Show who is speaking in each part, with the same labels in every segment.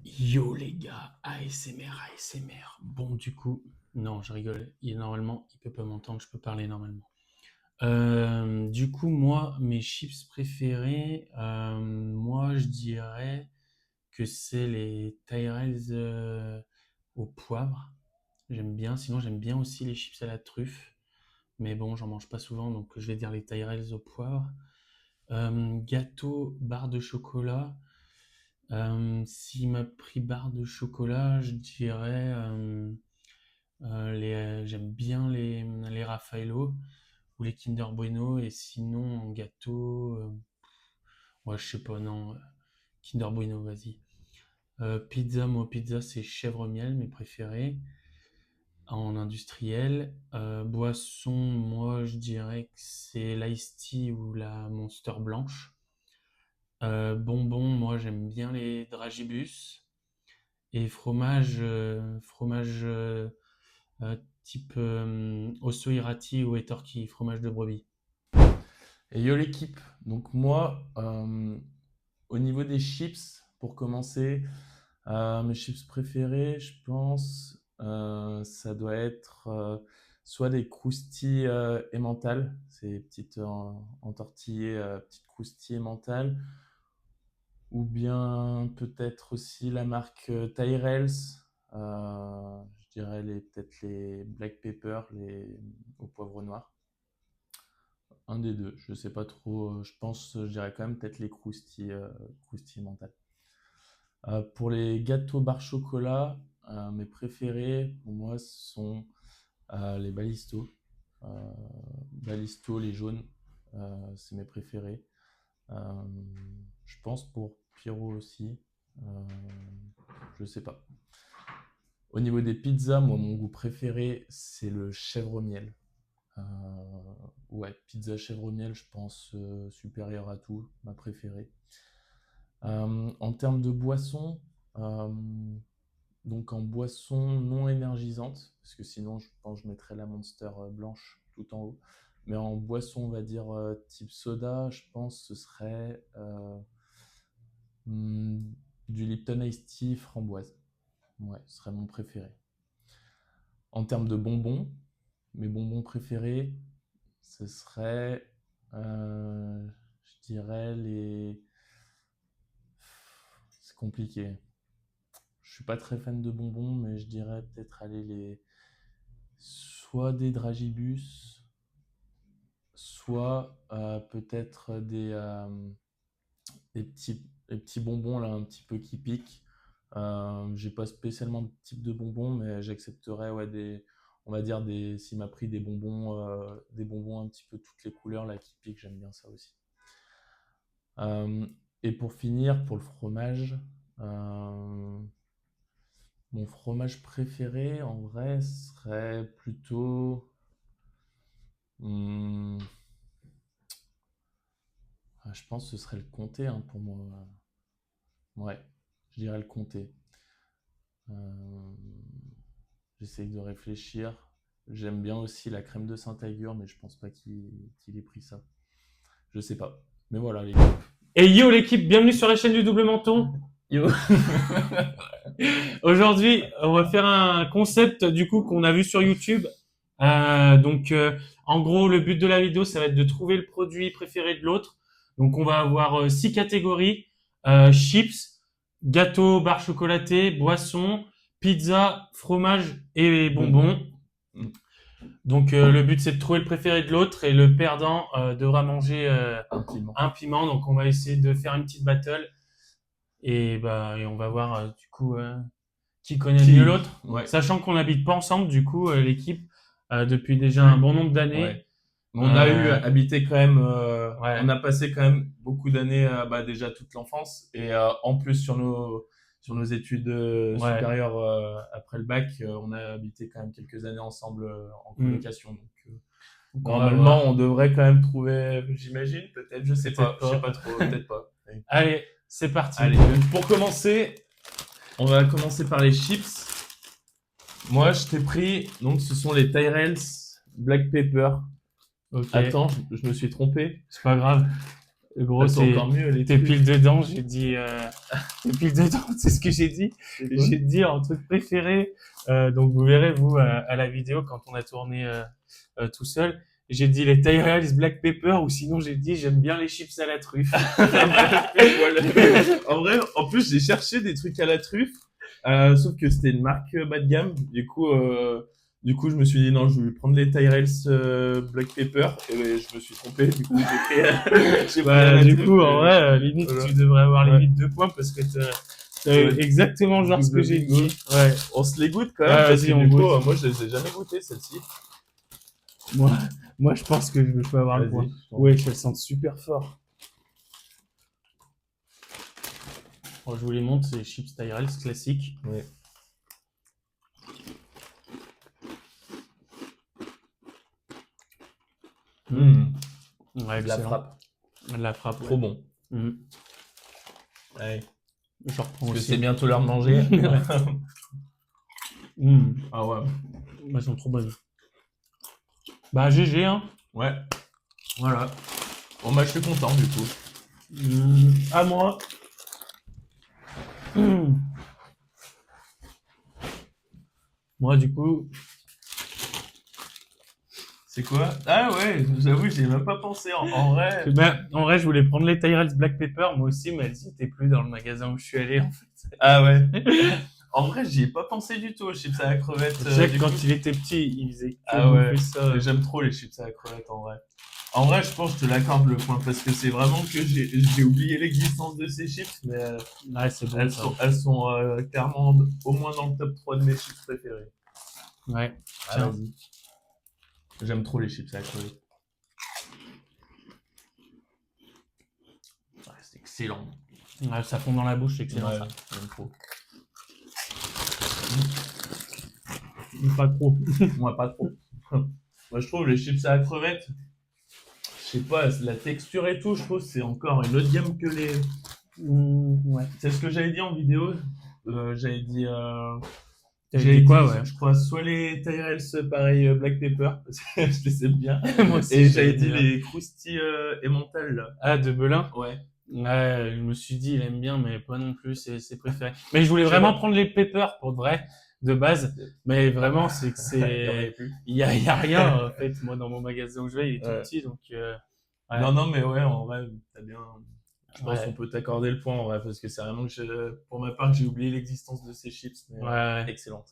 Speaker 1: Yo les gars, ASMR, ASMR. Bon, du coup, non, je rigole. Normalement, il peut pas m'entendre, je peux parler normalement. Du coup, moi, mes chips préférés, moi, je dirais que c'est les Tyrells au poivre. J'aime bien. Sinon, j'aime bien aussi les chips à la truffe. Mais bon, j'en mange pas souvent, donc je vais dire les Tyrells au poivre. Gâteau, barre de chocolat. S'il m'a pris barre de chocolat, je dirais j'aime bien les Raffaello ou les Kinder Bueno. Et sinon, en gâteau, ouais, je sais pas, non, Kinder Bueno, vas-y. Pizza, moi, pizza, c'est chèvre miel, mes préférés en industriel. Boisson, moi, je dirais que c'est l'Ice Tea ou la Monster blanche. Bonbons, moi, j'aime bien les Dragibus. Et fromage type Osso Irati ou Etorki, fromage de brebis.
Speaker 2: Et yo l'équipe, donc moi, au niveau des chips, pour commencer, mes chips préférés, je pense, ça doit être soit des croustilles emmental, ces petites entortillées, petites croustilles emmental, ou bien peut-être aussi la marque Tyrells, je dirais peut-être les black pepper, les au poivre noir. Un des deux, je sais pas trop. Je pense, je dirais quand même peut-être les croustilles mentales. Pour les gâteaux barre chocolat, mes préférés pour moi sont les Balisto. Euh, Balisto, les jaunes, c'est mes préférés. Euh, je pense pour Pierrot aussi. Euh, je sais pas. Au niveau des pizzas, moi mon goût préféré c'est le chèvre miel. Euh, ouais, pizza chèvre miel, je pense supérieure à tout, ma préférée. En termes de boisson, euh, donc en boisson non énergisante, parce que sinon je pense que je mettrais la Monster blanche tout en haut. Mais en boisson, on va dire type soda, je pense que ce serait hmm, du Lipton Ice Tea framboise. Ouais, ce serait mon préféré. En termes de bonbons, mes bonbons préférés, ce serait, je dirais c'est compliqué. Je suis pas très fan de bonbons, mais je dirais peut-être aller soit des Dragibus, soit peut-être des petits bonbons là, un petit peu qui piquent. J'ai pas spécialement de type de bonbons, mais j'accepterais ouais, on va dire s'il m'a pris des bonbons un petit peu toutes les couleurs là qui piquent, j'aime bien ça aussi. Euh, et pour finir, pour le fromage, euh, mon fromage préféré en vrai serait plutôt, hmm, je pense que ce serait le comté hein, pour moi. Ouais, je dirais le comté. Euh, J'essaye de réfléchir. J'aime bien aussi la crème de Saint-Agur, mais je pense pas qu'il ait pris ça. Je sais pas. Mais voilà les gars.
Speaker 1: Et yo l'équipe, bienvenue sur la chaîne du Double Menton.
Speaker 2: Yo.
Speaker 1: Aujourd'hui, on va faire un concept du coup qu'on a vu sur YouTube. En gros, le but de la vidéo, ça va être de trouver le produit préféré de l'autre. Donc, on va avoir 6 catégories chips, gâteaux, barres chocolatées, boissons, pizza, fromage et bonbons. Donc, le but, c'est de trouver le préféré de l'autre et le perdant devra manger un piment. Donc, on va essayer de faire une petite battle et on va voir du coup qui connaît mieux l'autre,
Speaker 2: Ouais.
Speaker 1: sachant qu'on n'habite pas ensemble, du coup, l'équipe, depuis déjà un bon nombre d'années.
Speaker 2: Ouais. On a eu habité quand même,
Speaker 1: Ouais.
Speaker 2: on a passé quand même beaucoup d'années, déjà toute l'enfance, et en plus sur nos études
Speaker 1: Ouais.
Speaker 2: supérieures après le bac, on a habité quand même quelques années ensemble en colocation. Donc, normalement, on devrait quand même trouver, j'imagine, peut-être, je sais pas trop, peut-être pas.
Speaker 1: Allez, c'est parti.
Speaker 2: Allez, donc pour commencer, on va commencer par les chips. Moi, je t'ai pris, donc ce sont les Tyrells Black Pepper.
Speaker 1: Ok.
Speaker 2: Attends, je me suis trompé.
Speaker 1: C'est pas grave. Gros,
Speaker 2: Elles sont
Speaker 1: c'est
Speaker 2: encore mieux, les
Speaker 1: t'es
Speaker 2: trucs.
Speaker 1: pile dedans. J'ai dit, t'es pile dedans. C'est ce que j'ai dit.
Speaker 2: C'est quoi?
Speaker 1: J'ai dit en truc préféré. Donc vous verrez vous à la vidéo quand on a tourné tout seul. J'ai dit les Tyrells Black Pepper ou sinon j'ai dit j'aime bien les chips à la truffe.
Speaker 2: Voilà. En vrai, en plus, j'ai cherché des trucs à la truffe, sauf que c'était une marque bas de gamme. Du coup, je me suis dit non, je vais prendre les Tyrells Black Pepper. Et ben, je me suis trompé. Du coup, j'ai pris à la
Speaker 1: Du
Speaker 2: truffe.
Speaker 1: coup, en vrai, limite,
Speaker 2: Voilà.
Speaker 1: tu devrais avoir
Speaker 2: Ouais.
Speaker 1: limite 2 points parce que t'as eu
Speaker 2: Ouais.
Speaker 1: exactement genre ce que
Speaker 2: Double
Speaker 1: j'ai
Speaker 2: bingo.
Speaker 1: dit. Ouais.
Speaker 2: On se les goûte quand
Speaker 1: Ouais,
Speaker 2: même parce
Speaker 1: vas-y,
Speaker 2: que
Speaker 1: on
Speaker 2: du coup,
Speaker 1: goûte.
Speaker 2: moi, je les ai jamais goûtées celles-ci.
Speaker 1: Moi, je pense que je peux avoir le point.
Speaker 2: Vas-y.
Speaker 1: Ouais, elles sentent super fort. Bon, je vous les montre, c'est les chips Tyrells classiques.
Speaker 2: Ouais.
Speaker 1: Ouais,
Speaker 2: De la
Speaker 1: excellent.
Speaker 2: frappe.
Speaker 1: De la frappe.
Speaker 2: Trop bon.
Speaker 1: Mhm.
Speaker 2: Ouais.
Speaker 1: Je reprends
Speaker 2: Parce que
Speaker 1: aussi.
Speaker 2: c'est bientôt l'heure de manger.
Speaker 1: Mhm.
Speaker 2: Ah ouais.
Speaker 1: Elles sont trop bonnes. Bah, GG, hein.
Speaker 2: Ouais. Voilà. Bon, bah, je suis content du coup.
Speaker 1: À moi. Moi, du coup,
Speaker 2: C'est quoi? Ah ouais, j'avoue, j'y ai même pas pensé. En vrai.
Speaker 1: en vrai, je voulais prendre les Tyrells Black Pepper, moi aussi, mais elles étaient plus dans le magasin où je suis allé, en fait.
Speaker 2: Ah ouais. En vrai, j'y ai pas pensé du tout aux chips à la crevette.
Speaker 1: Jack,
Speaker 2: Du
Speaker 1: quand
Speaker 2: coup.
Speaker 1: il était petit, il faisait que
Speaker 2: Ah ouais.
Speaker 1: bouffer ça.
Speaker 2: J'aime trop les chips à la crevette en vrai. En vrai, je pense que je te l'accorde le point parce que c'est vraiment que j'ai oublié l'existence de ces chips, mais
Speaker 1: Ouais, c'est bon.
Speaker 2: elles
Speaker 1: ça.
Speaker 2: sont clairement au moins dans le top 3 de mes chips préférés.
Speaker 1: Ouais.
Speaker 2: Ah,
Speaker 1: Tiens.
Speaker 2: vas-y. J'aime trop les chips à la crevette. Ouais, c'est excellent.
Speaker 1: Ouais, ça fond dans la bouche, c'est excellent.
Speaker 2: Ouais,
Speaker 1: Ça.
Speaker 2: j'aime trop.
Speaker 1: Pas trop.
Speaker 2: Moi, pas trop. Moi, je trouve les chips à la crevette, je sais pas, la texture et tout, je trouve que c'est encore une autre gamme que les.
Speaker 1: Ouais.
Speaker 2: C'est ce que j'avais dit en vidéo. J'avais dit.
Speaker 1: T'avais dit quoi, ouais.
Speaker 2: Je crois, soit les Tyrells, pareil, Black Pepper, parce que je les aime bien.
Speaker 1: Moi aussi.
Speaker 2: Et j'avais dit les Krusty Emmental, là.
Speaker 1: Ah, de Belin.
Speaker 2: Ouais.
Speaker 1: Ouais, je me suis dit, il aime bien, mais pas non plus, c'est préféré. Mais je voulais
Speaker 2: Je sais
Speaker 1: vraiment
Speaker 2: pas.
Speaker 1: prendre les Peppers pour de vrai, de base. Mais vraiment, c'est que
Speaker 2: Il y en avait
Speaker 1: c'est,
Speaker 2: plus.
Speaker 1: il y a rien, en fait. Moi, dans mon magasin où je vais, il est tout
Speaker 2: Ouais.
Speaker 1: petit, donc, ouais.
Speaker 2: Non, mais ouais, en vrai, t'as bien. Je pense
Speaker 1: Ouais.
Speaker 2: qu'on peut t'accorder le point, en vrai, parce que c'est vraiment que pour ma part, j'ai oublié l'existence de ces chips. Mais,
Speaker 1: Ouais.
Speaker 2: excellente.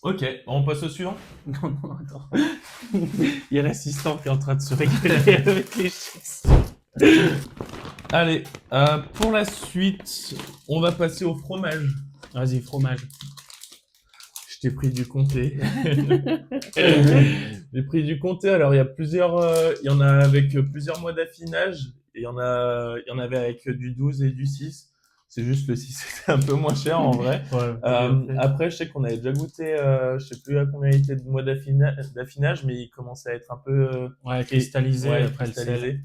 Speaker 2: Ok, on passe au suivant.
Speaker 1: Non, attends. Il y a l'assistant qui est en train de se régaler avec les chips.
Speaker 2: Allez, pour la suite, on va passer au fromage.
Speaker 1: Vas-y, fromage.
Speaker 2: Je t'ai pris du comté. J'ai pris du comté. Alors, il y a il y en a avec plusieurs mois d'affinage. Et il y en avait avec du 12 et du 6. C'est juste le 6, c'était un peu moins cher en vrai.
Speaker 1: Ouais,
Speaker 2: Après, je sais qu'on avait déjà goûté, je sais plus à combien il était de mois d'affinage, mais il commençait à être un peu
Speaker 1: ouais, cristallisé
Speaker 2: ouais,
Speaker 1: après le sel.
Speaker 2: cristallisé.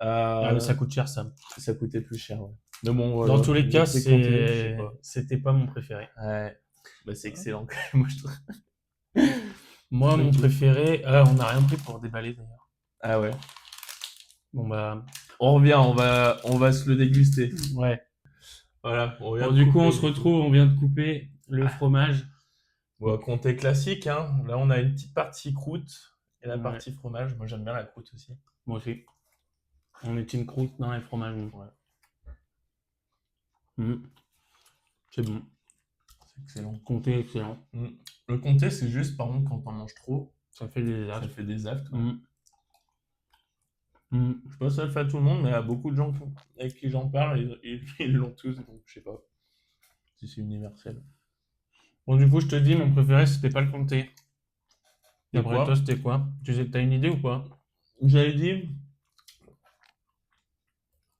Speaker 1: Ah, mais ça coûte cher, ça.
Speaker 2: Ça coûtait plus cher, ouais. Mais bon,
Speaker 1: Dans
Speaker 2: voilà,
Speaker 1: tous les
Speaker 2: j'ai
Speaker 1: cas,
Speaker 2: pris comté, je sais pas.
Speaker 1: c'était pas mon préféré.
Speaker 2: Ouais. Bah, c'est excellent quand même, moi je trouve.
Speaker 1: Moi, mon
Speaker 2: Ok.
Speaker 1: préféré, on n'a rien pris pour déballer d'ailleurs.
Speaker 2: Ah ouais.
Speaker 1: Bon bah,
Speaker 2: On revient, on va se le déguster.
Speaker 1: ouais.
Speaker 2: Voilà, on vient
Speaker 1: Bon,
Speaker 2: de
Speaker 1: du coup,
Speaker 2: couper,
Speaker 1: on se retrouve, on vient de couper le fromage.
Speaker 2: Bon, comté classique, hein. Là, on a une petite partie croûte et la
Speaker 1: Ouais.
Speaker 2: partie fromage. Moi, j'aime bien la croûte aussi.
Speaker 1: Moi aussi. On est une croûte dans les fromages.
Speaker 2: Ouais.
Speaker 1: C'est bon.
Speaker 2: C'est excellent.
Speaker 1: Comté, excellent.
Speaker 2: Le comté, c'est juste, par contre, quand on mange trop,
Speaker 1: Ça fait des
Speaker 2: ça
Speaker 1: aftes.
Speaker 2: fait des aftes. Ouais.
Speaker 1: Mm.
Speaker 2: Je sais pas si ça le fait à tout le monde, mais il y a beaucoup de gens avec qui j'en parle, ils l'ont tous, donc je sais pas si c'est universel.
Speaker 1: Bon, du coup, je te dis, mon préféré, c'était pas le comté.
Speaker 2: Et
Speaker 1: D'après
Speaker 2: quoi
Speaker 1: toi, c'était quoi? T'as une idée ou pas?
Speaker 2: J'avais dit.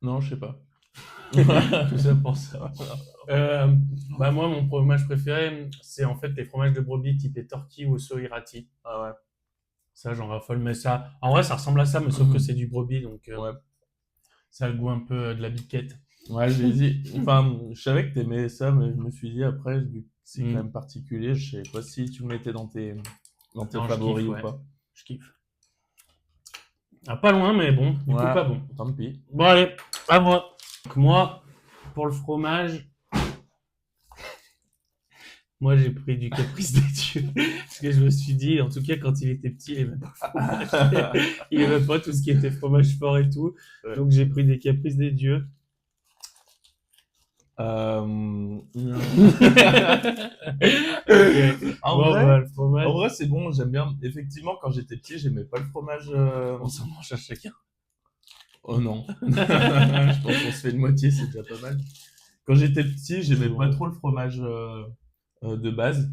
Speaker 2: Non, je sais pas. Tout ça pour ça.
Speaker 1: Bah moi, mon fromage préféré, c'est en fait les fromages de brebis type tortillas ou soirati.
Speaker 2: Ah ouais.
Speaker 1: Ça, j'en raffole, mais ça, en vrai, ça ressemble à ça, mais sauf que c'est du brebis, donc
Speaker 2: Ouais.
Speaker 1: ça a le goût un peu de la biquette.
Speaker 2: Ouais, j'ai dit. Enfin, je savais que t'aimais ça, mais je me suis dit après, vu que c'est
Speaker 1: Mm.
Speaker 2: quand même particulier, je sais pas si tu le mettais dans tes
Speaker 1: Non, je
Speaker 2: favoris
Speaker 1: kiffe,
Speaker 2: ou
Speaker 1: ouais.
Speaker 2: pas.
Speaker 1: Je kiffe. Ah, pas loin, mais bon, du coup,
Speaker 2: Ouais,
Speaker 1: pas bon.
Speaker 2: tant pis.
Speaker 1: Bon, allez, à moi. Donc, moi, pour le fromage, moi, j'ai pris du Caprice des Dieux. Parce que je me suis dit, en tout cas, quand il était petit, il aimait pas le fromage. Il aimait pas tout ce qui était fromage fort et tout.
Speaker 2: Ouais.
Speaker 1: Donc, j'ai pris des Caprices des Dieux.
Speaker 2: Non.
Speaker 1: Ok.
Speaker 2: En
Speaker 1: Bon,
Speaker 2: vrai,
Speaker 1: bah, le fromage,
Speaker 2: c'est bon, j'aime bien. Effectivement, quand j'étais petit, j'aimais pas le fromage.
Speaker 1: on s'en mange à chacun.
Speaker 2: Oh non. Je pense qu'on se fait une moitié, c'est déjà pas mal. Quand j'étais petit, j'aimais pas trop le fromage de base.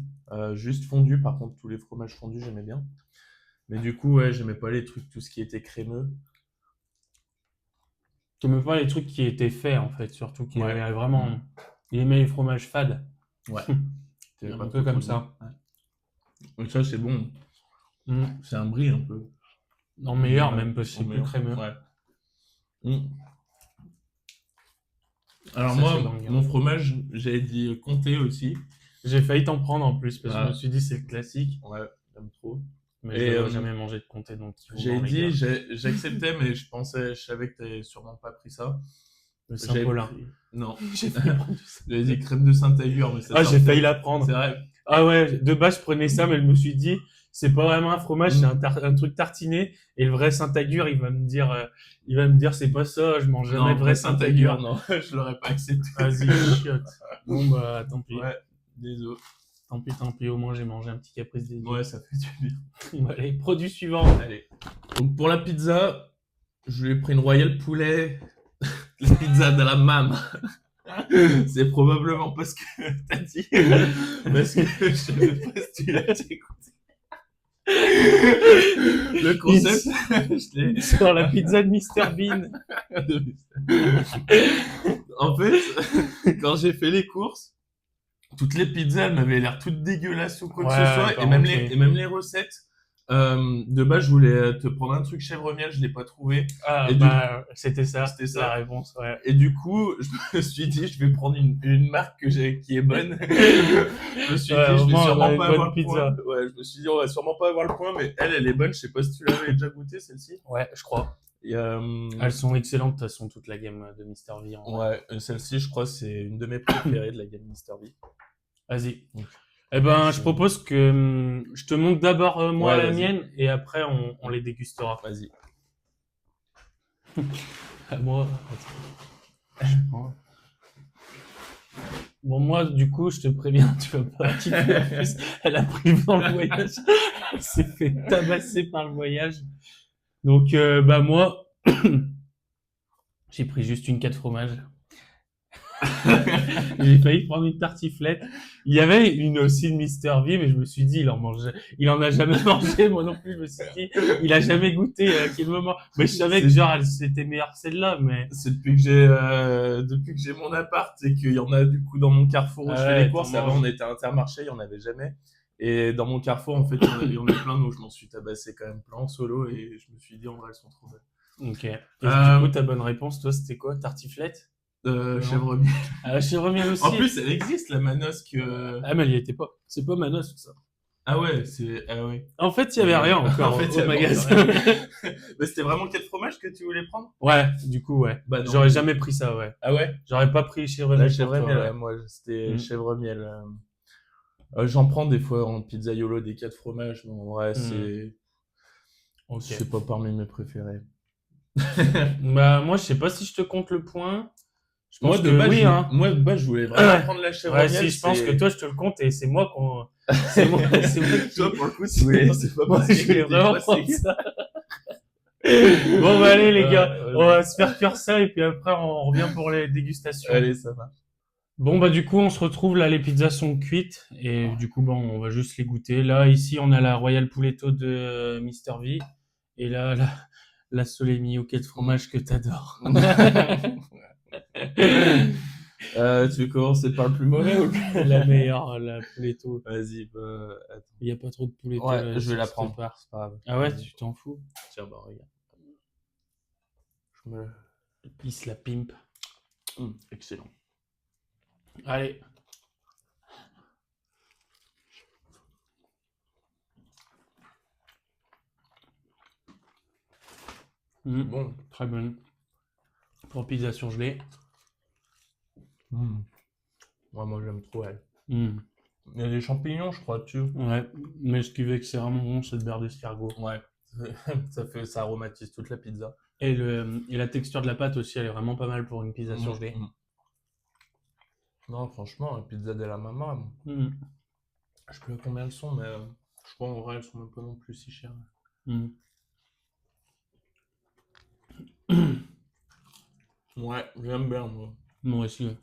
Speaker 2: Juste fondu, par contre, tous les fromages fondus, j'aimais bien. Mais du coup, ouais, j'aimais pas les trucs, tout ce qui était crémeux.
Speaker 1: J'aimais pas les trucs qui étaient faits, en fait, surtout qui
Speaker 2: Ouais.
Speaker 1: avaient vraiment. Il aimait les fromages fades.
Speaker 2: Ouais. T'avais pas
Speaker 1: Un peu
Speaker 2: trop
Speaker 1: comme
Speaker 2: fondu.
Speaker 1: ça.
Speaker 2: Ouais. Donc ça, c'est bon.
Speaker 1: Mm.
Speaker 2: C'est un brie un peu.
Speaker 1: En meilleur,
Speaker 2: Ouais,
Speaker 1: même, parce que
Speaker 2: en
Speaker 1: c'est plus
Speaker 2: meilleur.
Speaker 1: crémeux.
Speaker 2: Ouais. Mm. Alors
Speaker 1: Ça, c'est
Speaker 2: moi,
Speaker 1: banger.
Speaker 2: mon fromage, j'avais dit comté aussi.
Speaker 1: J'ai failli t'en prendre en plus, parce que je me
Speaker 2: Ah,
Speaker 1: suis dit, c'est le classique.
Speaker 2: ouais, j'aime trop.
Speaker 1: Mais je
Speaker 2: Et
Speaker 1: le vois jamais manger de comté, donc il vaut
Speaker 2: j'ai
Speaker 1: mort les
Speaker 2: dit,
Speaker 1: gars.
Speaker 2: j'acceptais, mais je savais que t'avais sûrement pas pris ça.
Speaker 1: Le
Speaker 2: J'avais
Speaker 1: Saint-Paulin.
Speaker 2: pris, non,
Speaker 1: J'ai failli prendre du Saint-Paulin.
Speaker 2: j'avais dit crème de Saint-Agur, mais ça
Speaker 1: Ah, j'ai
Speaker 2: sortait.
Speaker 1: failli la prendre.
Speaker 2: C'est vrai.
Speaker 1: Ah ouais, de base, je prenais ça, mais je me suis dit, c'est pas vraiment un fromage, c'est un truc tartiné. Et le vrai Saint-Agur, il va me dire, c'est pas ça, je mange jamais
Speaker 2: Non,
Speaker 1: de
Speaker 2: vrai
Speaker 1: vrai
Speaker 2: Saint-Agur,
Speaker 1: Saint-Agur.
Speaker 2: non, je l'aurais pas accepté.
Speaker 1: Vas-y, chiotte. Bon, bah, tant pis.
Speaker 2: Ouais, désolé.
Speaker 1: Tant pis, au moins j'ai mangé un petit caprice des dieux.
Speaker 2: Ouais, ça fait du bien.
Speaker 1: Allez, produit suivant.
Speaker 2: Allez. Donc pour la pizza, je lui ai pris une royale poulet, la pizza de la mam. C'est probablement parce que t'as dit, parce que je savais pas si tu l'as écouté. Le concept, je l'ai.
Speaker 1: Sur la pizza de Mr Bean.
Speaker 2: En fait, quand j'ai fait les courses, toutes les pizzas, elles m'avaient l'air toutes dégueulasses ou quoi que ce soit,
Speaker 1: par contre, oui.
Speaker 2: et même les recettes. De base, je voulais te prendre un truc chèvre miel, je l'ai pas trouvé.
Speaker 1: Ah,
Speaker 2: Et
Speaker 1: bah, c'était ça,
Speaker 2: c'était ça.
Speaker 1: la réponse, ouais.
Speaker 2: Et du coup, je me suis dit, je vais prendre une marque qui est bonne. Je me suis
Speaker 1: Ouais,
Speaker 2: dit,
Speaker 1: au
Speaker 2: je vais
Speaker 1: moins, on a
Speaker 2: sûrement
Speaker 1: une
Speaker 2: pas
Speaker 1: bonne
Speaker 2: avoir le point.
Speaker 1: pizza.
Speaker 2: Ouais, je me suis dit, on va sûrement pas avoir le point, mais elle est bonne. Je sais pas si tu l'avais déjà goûtée, celle-ci.
Speaker 1: Ouais, je crois.
Speaker 2: Et,
Speaker 1: Elles sont excellentes, de toute façon, toute la gamme de Mr V.
Speaker 2: ouais, celle-ci, je crois, c'est une de mes préférées de la gamme Mister V.
Speaker 1: Vas-y.
Speaker 2: Donc,
Speaker 1: Eh ben, je
Speaker 2: c'est-
Speaker 1: propose que je te montre d'abord moi
Speaker 2: Ouais,
Speaker 1: la
Speaker 2: vas-y.
Speaker 1: mienne et après on les dégustera.
Speaker 2: Vas-y.
Speaker 1: À moi. Attends. Bon, moi, du coup, je te préviens, tu vas pas kiffer. En plus, elle a pris dans le voyage. Elle s'est fait tabasser par le voyage. Donc, bah moi, j'ai pris juste une 4 fromages. J'ai failli prendre une tartiflette. Il y avait aussi de Mister V, mais je me suis dit, il en a jamais mangé. Moi non plus, je me suis dit, il a jamais goûté à quel moment. Mais je savais que genre, c'était meilleur celle-là, mais.
Speaker 2: C'est depuis que j'ai mon appart et qu'il y en a du coup dans mon carrefour où je fais les courses. Avant, on était à Intermarché, il y en avait jamais. Et dans mon carrefour, en fait, il y en a plein, donc je m'en suis tabassé quand même plein en solo et je me suis dit, en vrai, elles sont trop belles.
Speaker 1: Ok. Et du coup, ta bonne réponse, toi, c'était quoi? Tartiflette?
Speaker 2: Chèvre miel.
Speaker 1: Ah, chèvre miel aussi.
Speaker 2: En plus, elle existe, la manosque.
Speaker 1: Ah, mais elle y était pas. C'est pas Manos, ça.
Speaker 2: Ah ouais, ah ouais.
Speaker 1: En fait, il y avait rien encore
Speaker 2: En fait, il y
Speaker 1: au
Speaker 2: avait
Speaker 1: magasin.
Speaker 2: encore rien. Mais c'était vraiment quel fromage que tu voulais prendre?
Speaker 1: Ouais, du coup, ouais.
Speaker 2: Bah non.
Speaker 1: J'aurais jamais pris ça, ouais.
Speaker 2: Ah ouais?
Speaker 1: J'aurais pas pris chèvre
Speaker 2: La
Speaker 1: miel pour
Speaker 2: chèvre
Speaker 1: toi,
Speaker 2: miel,
Speaker 1: ouais.
Speaker 2: ouais, moi, c'était
Speaker 1: Mm.
Speaker 2: chèvre miel. J'en prends des fois en pizzaiolo des 4 fromages, mais en vrai,
Speaker 1: Ok.
Speaker 2: c'est pas parmi mes préférés.
Speaker 1: Bah, moi, je sais pas si je te compte le point. Je pense
Speaker 2: Moi, de
Speaker 1: que
Speaker 2: base,
Speaker 1: oui, hein.
Speaker 2: je voulais vraiment
Speaker 1: Ouais.
Speaker 2: prendre la chèvre
Speaker 1: Ouais,
Speaker 2: miel.
Speaker 1: si, je pense que toi, je te le compte et c'est moi qu'on. C'est moi qui.
Speaker 2: Toi, pour le coup, c'est pas
Speaker 1: Moi,
Speaker 2: possible.
Speaker 1: je voulais
Speaker 2: T'es
Speaker 1: vraiment
Speaker 2: pas
Speaker 1: prendre
Speaker 2: sérieux.
Speaker 1: ça. Bon, bah, allez, les gars.
Speaker 2: Ouais,
Speaker 1: On va se faire cuire ça et puis après, on revient pour les dégustations.
Speaker 2: allez, ça va.
Speaker 1: Bon, bah, du coup, on se retrouve. Là, les pizzas sont cuites et du coup, bon, on va juste les goûter. Là, ici, on a la Royal Pouletto de Mr V et là, la Solemi au quai de fromage que t'adores.
Speaker 2: Tu veux commencer par le plus mauvais ou
Speaker 1: La meilleure, la Pouletto.
Speaker 2: Vas-y, bah, attends.
Speaker 1: Il n'y a pas trop de Pouletto
Speaker 2: Ouais,
Speaker 1: là,
Speaker 2: je vais
Speaker 1: sur
Speaker 2: la
Speaker 1: cette
Speaker 2: prendre.
Speaker 1: part.
Speaker 2: C'est pas grave.
Speaker 1: Ah ouais, tu t'en fous?
Speaker 2: Tiens, bah, regarde. Je me...
Speaker 1: Il se la pimpe.
Speaker 2: excellent.
Speaker 1: Allez.
Speaker 2: Bon.
Speaker 1: Très bonne. Pour pizza surgelée.
Speaker 2: Ouais, moi, j'aime trop elle.
Speaker 1: Mm.
Speaker 2: Il y a des champignons, je crois, dessus.
Speaker 1: Ouais, mais ce qui fait que c'est vraiment bon, c'est le beurre d'escargot.
Speaker 2: Ouais. Ça aromatise toute la pizza.
Speaker 1: Et la texture de la pâte aussi, elle est vraiment pas mal pour une pizza surgelée.
Speaker 2: Non, franchement, la pizza della mamma,
Speaker 1: Mm.
Speaker 2: je sais plus à combien elles sont, mais je crois en vrai, elles sont même pas non plus si chères.
Speaker 1: Mm.
Speaker 2: Ouais, j'aime bien, moi.
Speaker 1: Moi aussi.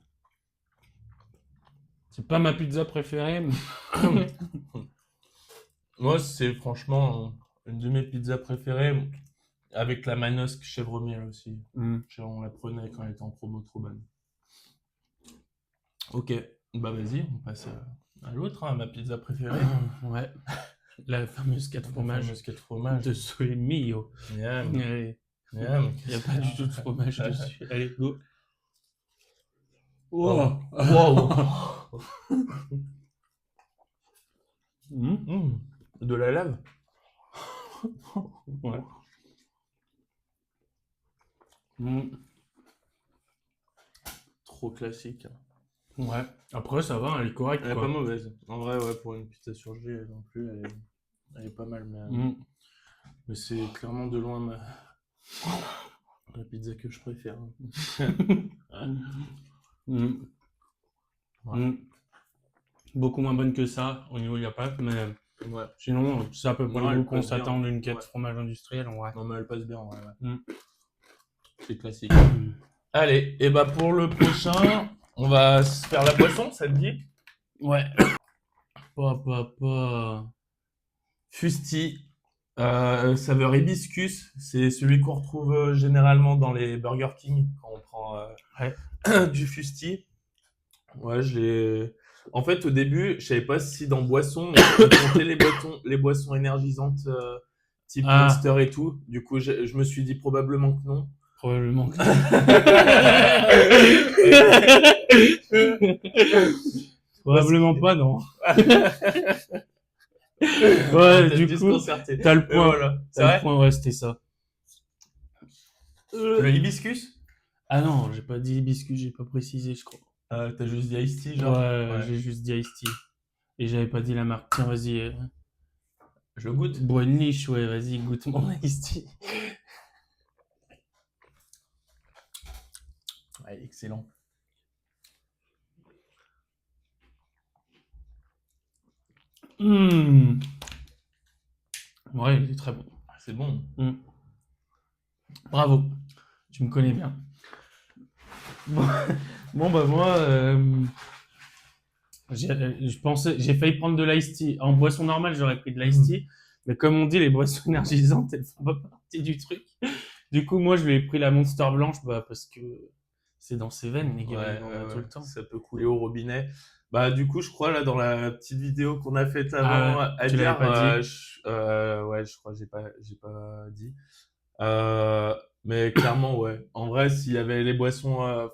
Speaker 1: C'est pas ma pizza préférée, mais...
Speaker 2: Moi, c'est franchement une de mes pizzas préférées, avec la manosque chèvre miel aussi. On la prenait quand elle était en promo, trop bonne. Ok, bah vas-y, on passe à l'autre, hein, à ma pizza préférée.
Speaker 1: Ouais, la fameuse 4
Speaker 2: La
Speaker 1: fromages
Speaker 2: fameuse 4 fromages.
Speaker 1: de Sole Mio.
Speaker 2: Miam,
Speaker 1: Allez,
Speaker 2: miam.
Speaker 1: il n'y a pas du tout de fromage dessus. Allez, go.
Speaker 2: Oh.
Speaker 1: Wow.
Speaker 2: De la lave.
Speaker 1: Ouais.
Speaker 2: Trop classique.
Speaker 1: Ouais. Après, ça va, elle est correcte.
Speaker 2: Elle est
Speaker 1: quoi.
Speaker 2: pas mauvaise. En vrai, ouais, pour une pizza surgelée non plus, elle est pas mal. Mais c'est clairement de loin la pizza que je préfère. Ouais.
Speaker 1: Beaucoup moins bonne que ça au niveau de la pâte, mais
Speaker 2: Ouais.
Speaker 1: sinon, c'est à peu près
Speaker 2: Non,
Speaker 1: le goût
Speaker 2: elle
Speaker 1: qu'on
Speaker 2: passe bien.
Speaker 1: s'attend d'une quête
Speaker 2: Ouais.
Speaker 1: fromage industriel. Ouais.
Speaker 2: Non, mais elle passe bien, ouais. C'est classique.
Speaker 1: Mm.
Speaker 2: Allez, et bah pour le prochain, on va se faire la boisson, ça te dit?
Speaker 1: Ouais. Pas.
Speaker 2: Fusti, saveur hibiscus, c'est celui qu'on retrouve généralement dans les Burger King quand on prend du fusti. Ouais, en fait, au début, je savais pas si dans boisson, on comptait les boissons énergisantes type Monster et tout. Du coup, je me suis dit probablement que non.
Speaker 1: Probablement que Probablement pas, non. Ouais, du coup, t'as le point.
Speaker 2: Voilà. C'est
Speaker 1: T'as
Speaker 2: vrai
Speaker 1: le point, ouais, c'était ça.
Speaker 2: Le hibiscus?
Speaker 1: Ah non, j'ai pas dit hibiscus, j'ai pas précisé, je crois.
Speaker 2: T'as juste dit iced tea, genre?
Speaker 1: Ouais, j'ai juste dit iced tea. Et j'avais pas dit la marque. Tiens, vas-y.
Speaker 2: Je goûte.
Speaker 1: Bois une niche, ouais, vas-y, goûte mon iced tea.
Speaker 2: Ouais, excellent.
Speaker 1: Ouais, il est très bon.
Speaker 2: C'est bon.
Speaker 1: Bravo, tu me connais bien. Bon bah moi, j'ai failli prendre de l'ice tea. En boisson normale, j'aurais pris de l'ice tea, mais comme on dit, les boissons énergisantes, elles font pas partie du truc. Du coup, moi, je lui ai pris la Monster blanche, parce que c'est dans ses veines, les gars, il en a tout le temps.
Speaker 2: Ça peut couler au robinet. Bah du coup, je crois là dans la petite vidéo qu'on a faite avant, à
Speaker 1: tu
Speaker 2: dire,
Speaker 1: l'avais pas dit.
Speaker 2: ouais, je crois que j'ai pas dit. Mais clairement, ouais. En vrai, s'il y avait les boissons,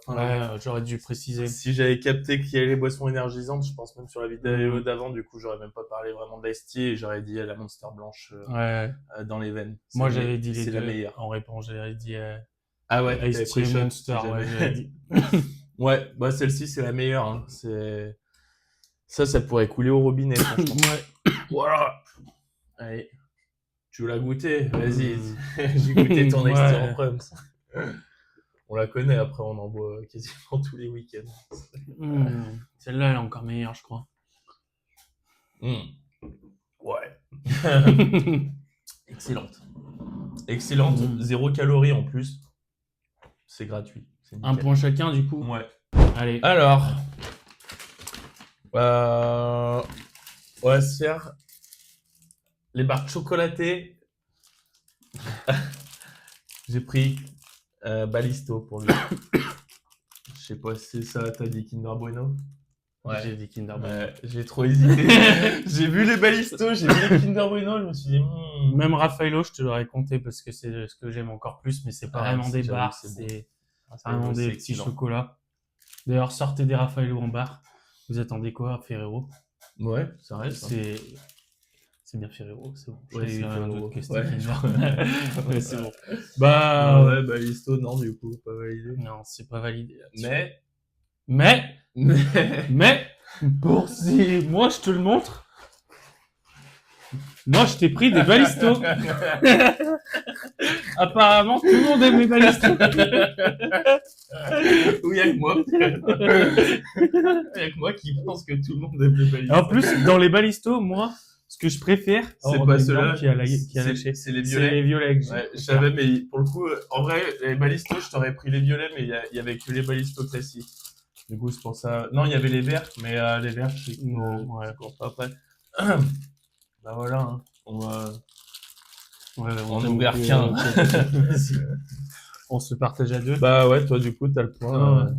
Speaker 1: J'aurais dû préciser.
Speaker 2: si j'avais capté qu'il y avait les boissons énergisantes, je pense même sur la vidéo d'avant, du coup, j'aurais même pas parlé vraiment de l'ice tea et j'aurais dit la Monster blanche dans les veines.
Speaker 1: Moi, j'avais dit les
Speaker 2: c'est
Speaker 1: deux.
Speaker 2: la meilleure.
Speaker 1: En réponse, j'avais dit
Speaker 2: Ah ouais,
Speaker 1: Ice Tea Monster, ouais, j'avais dit.
Speaker 2: Ouais, bah celle-ci c'est la meilleure. Hein. Ça pourrait couler au robinet, franchement.
Speaker 1: Ouais.
Speaker 2: Voilà. Allez, tu veux la goûter? Vas-y. J'ai goûté ton Ice Tea en prums. On la connaît, après on en boit quasiment tous les week-ends.
Speaker 1: Celle-là, elle est encore meilleure, je crois.
Speaker 2: Ouais. Excellente. 0 calories en plus. C'est gratuit.
Speaker 1: Un point chacun, du coup.
Speaker 2: Ouais.
Speaker 1: Allez.
Speaker 2: Alors, on va se faire les barres chocolatées. J'ai pris Balisto pour lui. Je sais pas si c'est ça, t'as dit Kinder Bueno?
Speaker 1: Ouais. J'ai dit Kinder Bueno.
Speaker 2: J'ai trop hésité. J'ai vu les Balisto, j'ai vu les Kinder Bueno, je me suis dit...
Speaker 1: Même Raffaello, je te l'aurais compté parce que c'est ce que j'aime encore plus, mais c'est pas vraiment des barres, c'est vraiment des petits chocolats. D'ailleurs, sortez des Raffaello en barre. Vous attendez quoi, Ferrero?
Speaker 2: Ouais, ça reste.
Speaker 1: C'est C'est bien Ferrero, c'est bon.
Speaker 2: Ouais,
Speaker 1: J'avais eu
Speaker 2: c'est
Speaker 1: un
Speaker 2: Ferrero.
Speaker 1: doute que c'était
Speaker 2: Ouais.
Speaker 1: Kinder. Ouais, c'est bon.
Speaker 2: Ah
Speaker 1: Bah,
Speaker 2: ouais, Balisto, non, du coup, pas validé.
Speaker 1: non, c'est pas validé là-dessus.
Speaker 2: Mais,
Speaker 1: Mais, pour si moi je te le montre, moi je t'ai pris des Balisto. Apparemment, tout le monde aime les Balisto.
Speaker 2: oui, avec moi. Avec moi qui pense que tout le monde aime les Balisto.
Speaker 1: En plus, dans les Balisto, moi, ce que je préfère,
Speaker 2: C'est
Speaker 1: hors
Speaker 2: pas
Speaker 1: de
Speaker 2: ceux-là,
Speaker 1: qui a lâché,
Speaker 2: c'est les
Speaker 1: c'est
Speaker 2: violets.
Speaker 1: les violets que j'ai.
Speaker 2: Ouais, je savais, mais pour le coup, en vrai, les Balisto, je t'aurais pris les violets, mais il y avait que les Balisto classiques. Du coup, c'est pour ça. Non, il y avait les verts, mais les verts, je sais que
Speaker 1: Non, ouais.
Speaker 2: je compte pas après. Bah voilà, hein. On va
Speaker 1: Ouais,
Speaker 2: en
Speaker 1: t'a
Speaker 2: ouvrir
Speaker 1: beaucoup,
Speaker 2: qu'un.
Speaker 1: Vas-y. On se partage à deux.
Speaker 2: Bah ouais, toi, du coup, t'as le point.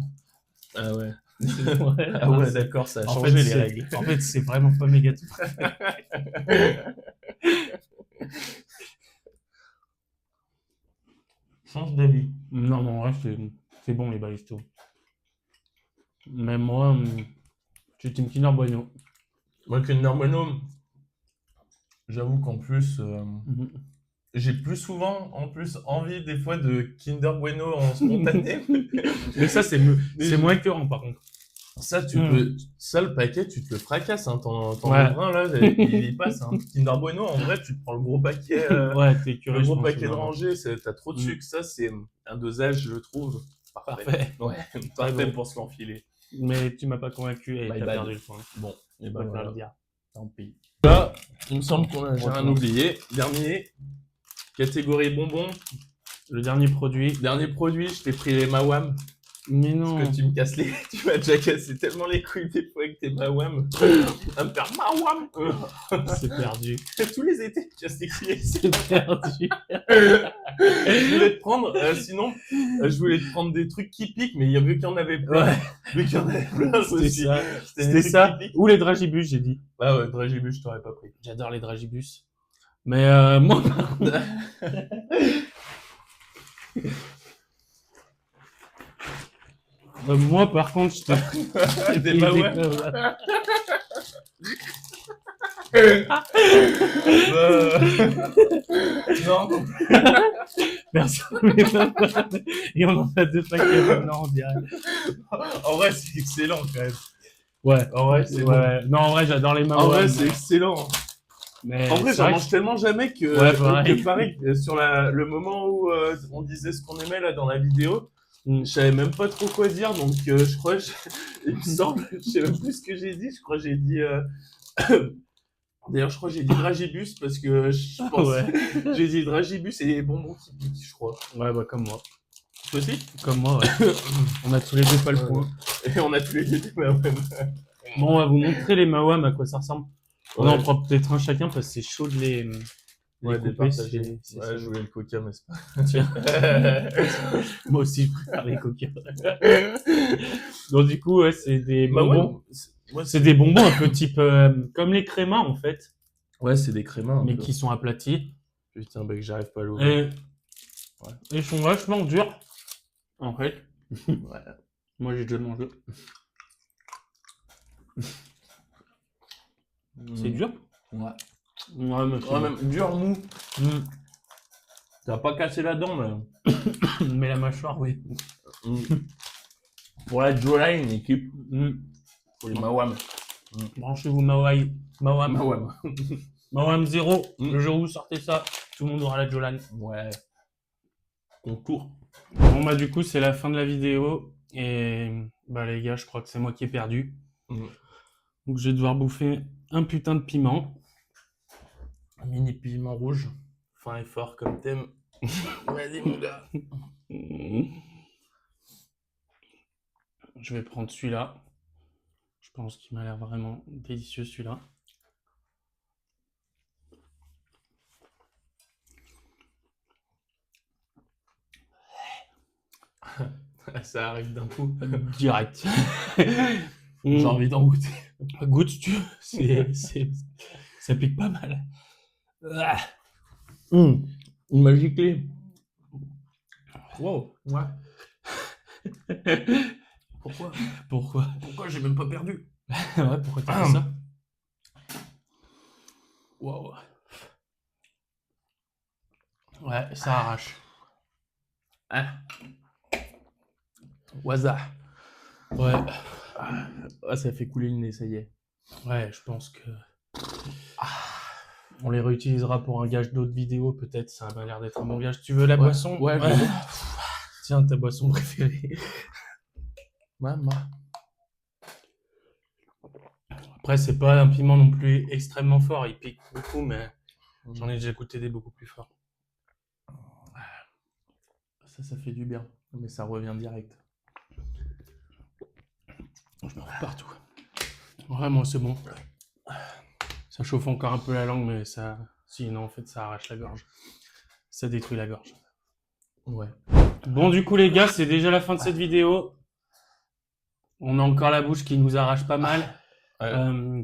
Speaker 1: Ah ouais.
Speaker 2: Ah ouais.
Speaker 1: Ouais,
Speaker 2: Ah
Speaker 1: non,
Speaker 2: ouais,
Speaker 1: c'est-
Speaker 2: d'accord, ça a
Speaker 1: en
Speaker 2: changé
Speaker 1: fait,
Speaker 2: les
Speaker 1: c'est-
Speaker 2: règles.
Speaker 1: En fait, c'est vraiment pas mes gâteaux.
Speaker 2: Change d'avis.
Speaker 1: Non, mais en vrai, c'est bon les Balisto. Même moi, je suis Team Kinder Bueno.
Speaker 2: Moi, Kinder Bueno, j'avoue qu'en plus,
Speaker 1: Mhm.
Speaker 2: j'ai plus souvent, en plus, envie des fois de Kinder Bueno en spontané.
Speaker 1: Mais ça, c'est moins écœurant par contre.
Speaker 2: Ça, ça, le paquet, tu te le fracasses, hein. T'en
Speaker 1: Ouais.
Speaker 2: ouvres un, là, il y passe, hein. Kinder Bueno, en vrai, tu te prends le gros paquet,
Speaker 1: Ouais, t'es
Speaker 2: le
Speaker 1: curieux. je
Speaker 2: gros
Speaker 1: pense,
Speaker 2: paquet de
Speaker 1: vraiment.
Speaker 2: rangée, t'as trop de
Speaker 1: Mm.
Speaker 2: sucre. Ça, c'est un dosage, je le trouve, parfait.
Speaker 1: Parfait.
Speaker 2: Ouais, parfait
Speaker 1: bon.
Speaker 2: pour se l'enfiler.
Speaker 1: Mais tu m'as pas convaincu et
Speaker 2: My
Speaker 1: t'as
Speaker 2: bad.
Speaker 1: perdu le point.
Speaker 2: Bon, et
Speaker 1: Je
Speaker 2: ben
Speaker 1: préfère
Speaker 2: voilà,
Speaker 1: le dire.
Speaker 2: tant pis. Là, il me semble qu'on a j'ai rien
Speaker 1: Retour.
Speaker 2: oublié. Dernier, catégorie bonbons.
Speaker 1: Le dernier produit.
Speaker 2: Dernier produit, je t'ai pris les Mawam.
Speaker 1: Mais non.
Speaker 2: Parce que tu me casses les... Tu m'as déjà cassé tellement les couilles des fois avec tes Mawam. À me faire Mawam.
Speaker 1: C'est perdu.
Speaker 2: Tous les étés, tu casses les couilles.
Speaker 1: C'est perdu.
Speaker 2: Je voulais te prendre, sinon, je voulais te prendre des trucs qui piquent, mais vu qu'il y en avait plein,
Speaker 1: Ouais.
Speaker 2: vu qu'il y en avait plein, je me
Speaker 1: C'était
Speaker 2: suis-
Speaker 1: ça.
Speaker 2: des
Speaker 1: C'était
Speaker 2: trucs
Speaker 1: ça.
Speaker 2: qui piquent.
Speaker 1: Ou les dragibus, j'ai dit.
Speaker 2: Ah ouais, Dragibus, je t'aurais pas pris.
Speaker 1: J'adore les dragibus. Mais moi, par contre, moi, par contre, je t'ai
Speaker 2: Des
Speaker 1: pris
Speaker 2: Mawam.
Speaker 1: Mawam.
Speaker 2: Non.
Speaker 1: Personne n'est pas. Et on en a deux paquets maintenant, on dirait.
Speaker 2: En vrai, c'est excellent quand même.
Speaker 1: Ouais,
Speaker 2: En vrai, c'est
Speaker 1: ouais. Non, en vrai, j'adore les Mawam.
Speaker 2: En vrai, c'est excellent.
Speaker 1: Mais
Speaker 2: En vrai,
Speaker 1: c'est
Speaker 2: j'en
Speaker 1: vrai
Speaker 2: mange tellement jamais que,
Speaker 1: Ouais, pareil.
Speaker 2: que pareil, sur le moment où on disait ce qu'on aimait là dans la vidéo,
Speaker 1: Mm.
Speaker 2: je savais même pas trop quoi dire, donc je crois, il me semble, je sais même plus ce que j'ai dit, je crois que j'ai dit... D'ailleurs, je crois que j'ai dit Dragibus parce que je pense...
Speaker 1: Ouais.
Speaker 2: J'ai dit Dragibus et les bonbons qui piquent, je crois.
Speaker 1: Ouais, bah comme moi.
Speaker 2: Toi aussi?
Speaker 1: Comme moi, ouais. On a tous les deux pas le
Speaker 2: Ouais.
Speaker 1: point.
Speaker 2: Et on a tous les deux des Mawam.
Speaker 1: Bon, on va vous montrer les Mawam, à quoi ça ressemble.
Speaker 2: Ouais.
Speaker 1: On en prend peut-être un chacun parce que c'est chaud de les
Speaker 2: Ouais,
Speaker 1: couper.
Speaker 2: départager.
Speaker 1: c'est
Speaker 2: Ouais,
Speaker 1: ça.
Speaker 2: je voulais le coca, mais c'est pas...
Speaker 1: Tiens. Moi aussi, je préfère les coquins. Donc, du coup, ouais, c'est des
Speaker 2: Bah
Speaker 1: bonbons.
Speaker 2: ouais,
Speaker 1: C'est des bonbons un peu type comme les crémas, en fait,
Speaker 2: ouais, c'est des crémins un
Speaker 1: mais
Speaker 2: peu.
Speaker 1: qui sont aplatis.
Speaker 2: Putain, bah que j'arrive pas à l'ouvrir.
Speaker 1: Et ils sont vachement durs, en fait.
Speaker 2: Ouais.
Speaker 1: Moi, j'ai déjà mangé. C'est dur.
Speaker 2: Ouais.
Speaker 1: Ouais, mais c'est
Speaker 2: Ouais, même dur mou.
Speaker 1: Mm.
Speaker 2: T'as pas cassé la dent, mais...
Speaker 1: Mais la mâchoire, oui.
Speaker 2: Pour la jawline, équipe.
Speaker 1: Mm.
Speaker 2: Pour les Mawam.
Speaker 1: Branchez-vous Mawam.
Speaker 2: Mawam.
Speaker 1: Mawam 0.
Speaker 2: Mm.
Speaker 1: Le jour où vous sortez ça, tout le monde aura la Jolan.
Speaker 2: Ouais. Contour.
Speaker 1: Bon, bah, du coup, c'est la fin de la vidéo. Et, bah, les gars, je crois que c'est moi qui ai perdu. Donc, je vais devoir bouffer un putain de piment.
Speaker 2: Un mini piment rouge. Fin et fort comme thème. Vas-y, mon gars.
Speaker 1: Je vais prendre celui-là. Je pense qu'il m'a l'air vraiment délicieux, celui-là.
Speaker 2: Ça arrive d'un coup.
Speaker 1: Direct.
Speaker 2: J'ai envie d'en goûter.
Speaker 1: Goûte, si tu veux. Ça pique pas mal. Ah.
Speaker 2: Une magique clé. Wow. Ouais. Pourquoi
Speaker 1: Pourquoi
Speaker 2: j'ai même pas perdu?
Speaker 1: Ouais, pourquoi t'as fait ça Waouh. Ouais, ça arrache.
Speaker 2: Ah. Waza.
Speaker 1: Ouais,
Speaker 2: Ah, ça fait couler le nez, ça y est.
Speaker 1: ouais, je pense que on les réutilisera pour un gage d'autres vidéos, peut-être. Ça a l'air d'être un bon gage. Tu veux la boisson?
Speaker 2: Ouais, je veux.
Speaker 1: Tiens, ta boisson préférée.
Speaker 2: Maman.
Speaker 1: Après, c'est pas un piment non plus extrêmement fort. Il pique beaucoup, mais j'en ai déjà goûté des beaucoup plus forts.
Speaker 2: Ça fait du bien. Mais ça revient direct.
Speaker 1: Je me fous partout. Ouais, moi, c'est bon. Ça chauffe encore un peu la langue, mais ça... Si, non, en fait, ça arrache la gorge. Ça détruit la gorge.
Speaker 2: Ouais.
Speaker 1: Bon, du coup, les gars, c'est déjà la fin de cette vidéo. On a encore la bouche qui nous arrache pas mal.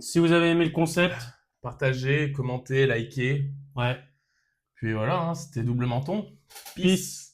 Speaker 1: Si vous avez aimé le concept,
Speaker 2: Partagez, commentez, likez.
Speaker 1: ouais,
Speaker 2: Puis voilà, hein, c'était Double Menton.
Speaker 1: peace.